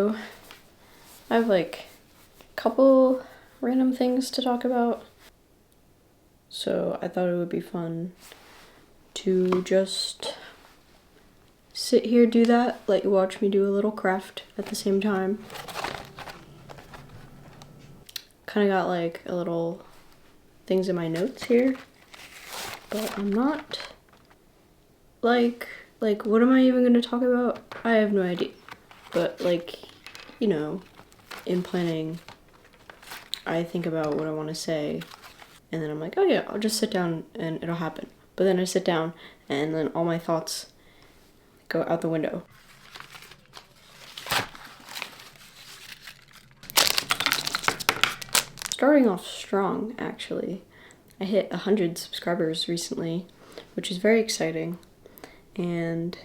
So I have like a couple random things to talk about. So I thought it would be fun to just sit here, do that, let you watch me do a little craft at the same time. Kind of got like a little things in my notes here, but I'm not like what am I even going to talk about? I have no idea. But like, you know, in planning, I think about what I want to say, and then I'm like, oh yeah, I'll just sit down and it'll happen. But then I sit down and then all my thoughts go out the window. Starting off strong, actually. I hit 100 subscribers recently, which is very exciting. And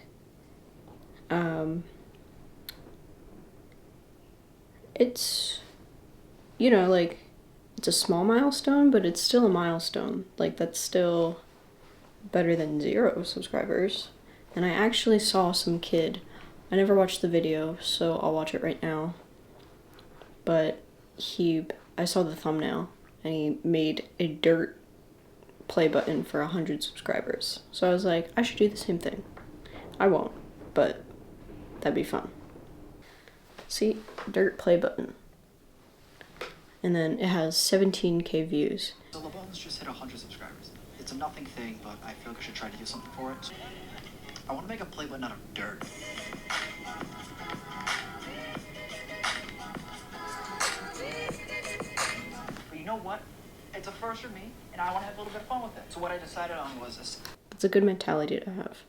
it's, you know, like, it's a small milestone, but it's still a milestone. Like, that's still better than 0 subscribers. And I actually saw some kid. I never watched the video, so I'll watch it right now. But I saw the thumbnail, and he made a dirt play button for 100 subscribers. So I was like, I should do the same thing. I won't, but that'd be fun. See, dirt play button. And then it has 17K views. So LeBron's just hit 100 subscribers. It's a nothing thing, but I feel like I should try to do something for it. I want to make a play button out of dirt. But you know what? It's a first for me, and I want to have a little bit of fun with it. So what I decided on was this. It's a good mentality to have.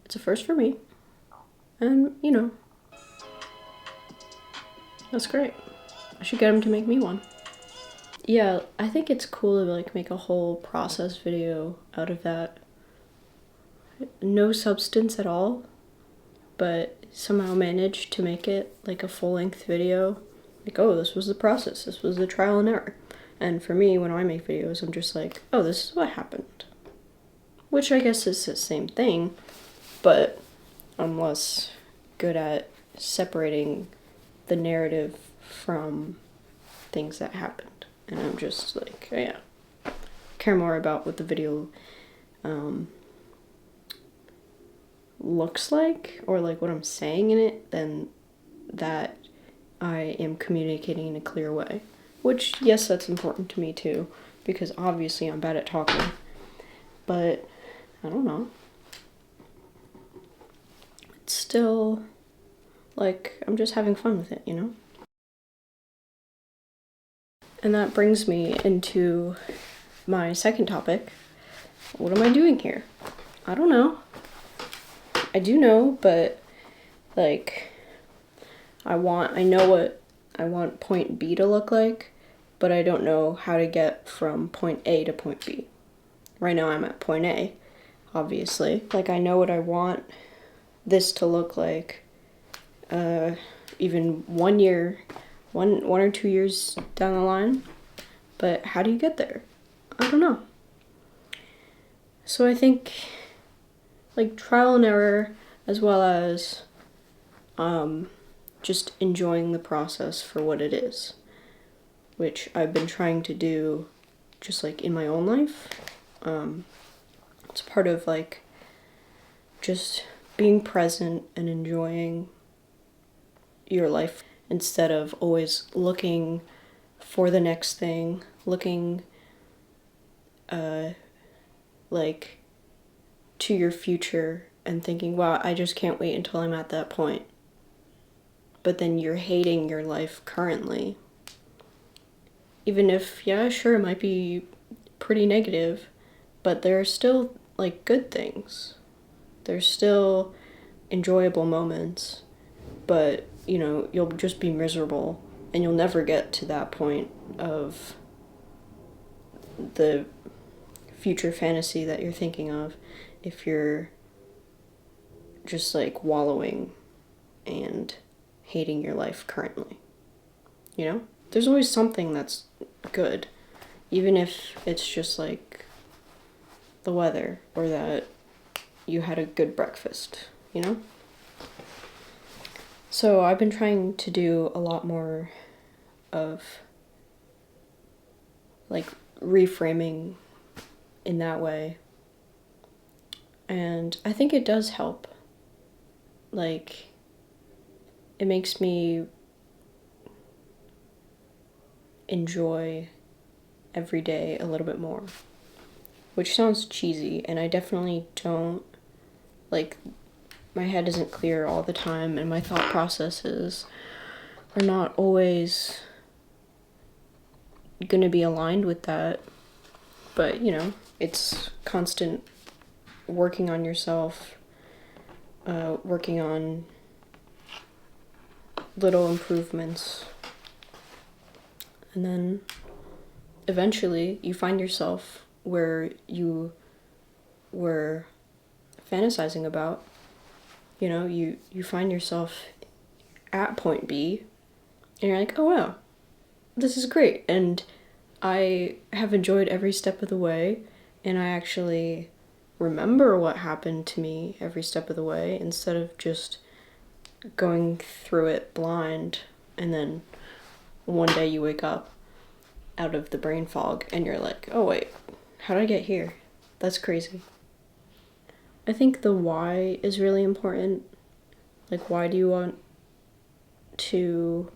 It's a first for me. And, you know, that's great. I should get him to make me one. Yeah, I think it's cool to like make a whole process video out of that. No substance at all, but somehow managed to make it like a full-length video. Like, oh, this was the process, this was the trial and error. And for me, when I make videos, I'm just like, oh, this is what happened. Which I guess is the same thing, but I'm less good at separating the narrative from things that happened. And I'm just like, oh, yeah, care more about what the video looks like, or like what I'm saying in it, than that I am communicating in a clear way. Which, yes, that's important to me too, because obviously I'm bad at talking. But I don't know. It's still like I'm just having fun with it, you know? And that brings me into my second topic. What am I doing here? I don't know. I do know, but like I know what I want point B to look like, but I don't know how to get from point A to point B. Right now I'm at point A, obviously. Like, I know what I want this to look like even 1 year, one or 2 years down the line, but how do you get there? I don't know. So I think like trial and error, as well as just enjoying the process for what it is, which I've been trying to do just like in my own life. It's part of like just being present and enjoying your life instead of always looking for the next thing, looking like to your future and thinking, wow, I just can't wait until I'm at that point. But then you're hating your life currently. Even if, yeah, sure, it might be pretty negative, but there are still like good things. There's still enjoyable moments, but you know, you'll just be miserable and you'll never get to that point of the future fantasy that you're thinking of if you're just like wallowing and hating your life currently. You know? There's always something that's good, even if it's just like the weather or that you had a good breakfast, you know? So I've been trying to do a lot more of like reframing in that way. And I think it does help. Like, it makes me enjoy every day a little bit more. Which sounds cheesy, and I definitely don't, like, my head isn't clear all the time, and my thought processes are not always gonna be aligned with that. But, you know, it's constant working on yourself, working on little improvements. And then eventually you find yourself where you were fantasizing about. You know, you find yourself at point B, and you're like, oh wow, this is great. And I have enjoyed every step of the way, and I actually remember what happened to me every step of the way instead of just going through it blind, and then one day you wake up out of the brain fog and you're like, oh wait, how did I get here? That's crazy. I think the why is really important. Like, why do you want to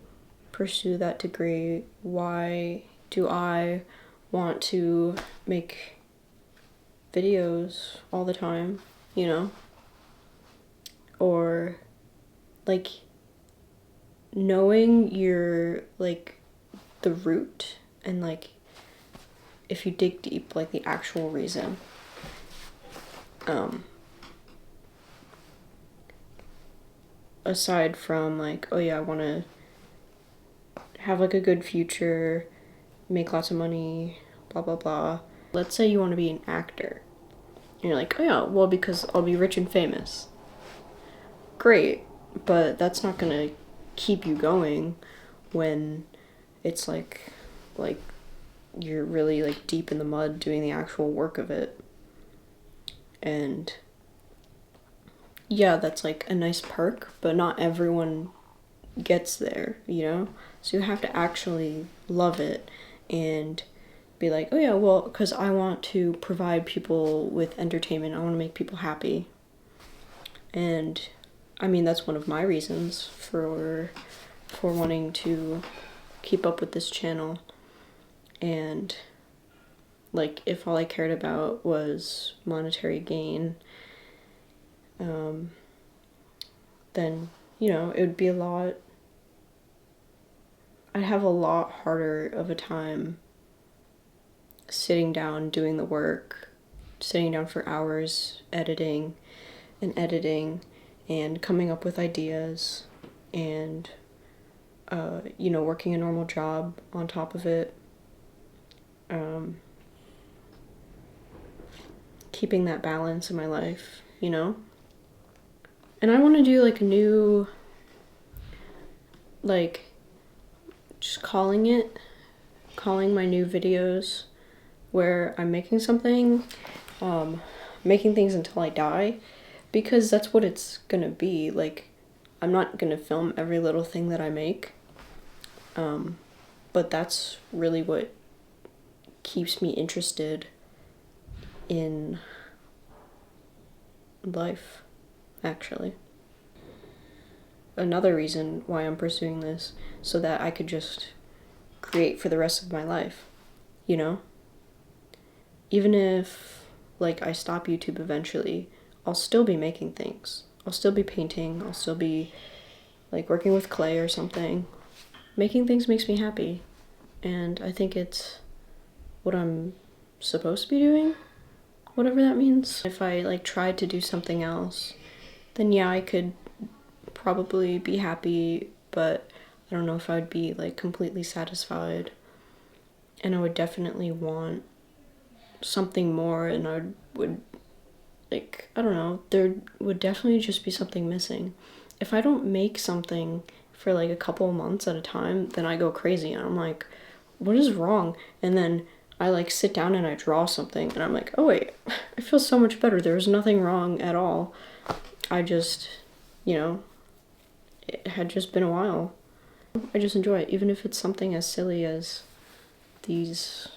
pursue that degree? Why do I want to make videos all the time, you know? Or, like, knowing your, like, the root, and, like, if you dig deep, like, the actual reason. Aside from, like, oh yeah, I want to have, like, a good future, make lots of money, blah, blah, blah. Let's say you want to be an actor. And you're like, oh yeah, well, because I'll be rich and famous. Great, but that's not gonna keep you going when it's like you're really, like, deep in the mud doing the actual work of it. And yeah, that's, like, a nice perk, but not everyone gets there, you know? So you have to actually love it and be like, oh yeah, well, because I want to provide people with entertainment. I want to make people happy. And I mean, that's one of my reasons for wanting to keep up with this channel. And, like, if all I cared about was monetary gain, then, you know, it would be I'd have a lot harder of a time sitting down, doing the work, sitting down for hours, editing and coming up with ideas, and, you know, working a normal job on top of it. Keeping that balance in my life, you know? And I want to do, like, a new, like, just calling my new videos where I'm making something, making things until I die, because that's what it's gonna be. Like, I'm not gonna film every little thing that I make, but that's really what keeps me interested in life, actually. Another reason why I'm pursuing this, so that I could just create for the rest of my life, you know? Even if, like, I stop YouTube eventually, I'll still be making things. I'll still be painting. I'll still be, like, working with clay or something. Making things makes me happy. And I think it's what I'm supposed to be doing, whatever that means. If I, like, tried to do something else, then yeah, I could probably be happy, but I don't know if I'd be, like, completely satisfied. And I would definitely want something more, and I would, like, I don't know, there would definitely just be something missing. If I don't make something for, like, a couple months at a time, then I go crazy, and I'm like, what is wrong? And then I, like, sit down and I draw something, and I'm like, oh wait, I feel so much better. There was nothing wrong at all. I just, you know, it had just been a while. I just enjoy it, even if it's something as silly as these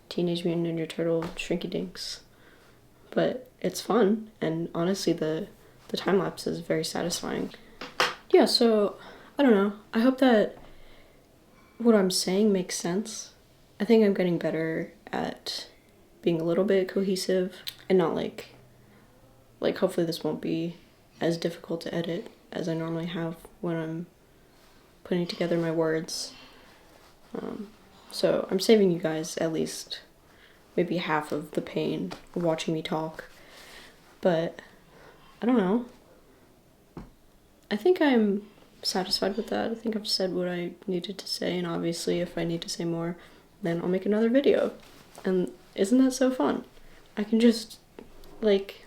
Teenage Mutant Ninja Turtle shrinky dinks. But it's fun, and honestly the time lapse is very satisfying. Yeah, so I don't know. I hope that what I'm saying makes sense. I think I'm getting better at being a little bit cohesive and not like hopefully this won't be as difficult to edit as I normally have when I'm putting together my words. So I'm saving you guys at least maybe half of the pain of watching me talk. But I don't know. I think I'm satisfied with that. I think I've said what I needed to say, and obviously if I need to say more, then I'll make another video. And isn't that so fun? I can just, like,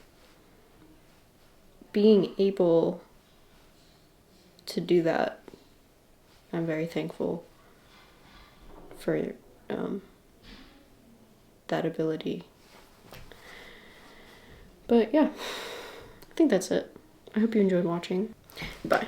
being able to do that, I'm very thankful for that ability. But yeah, I think that's it. I hope you enjoyed watching. Bye.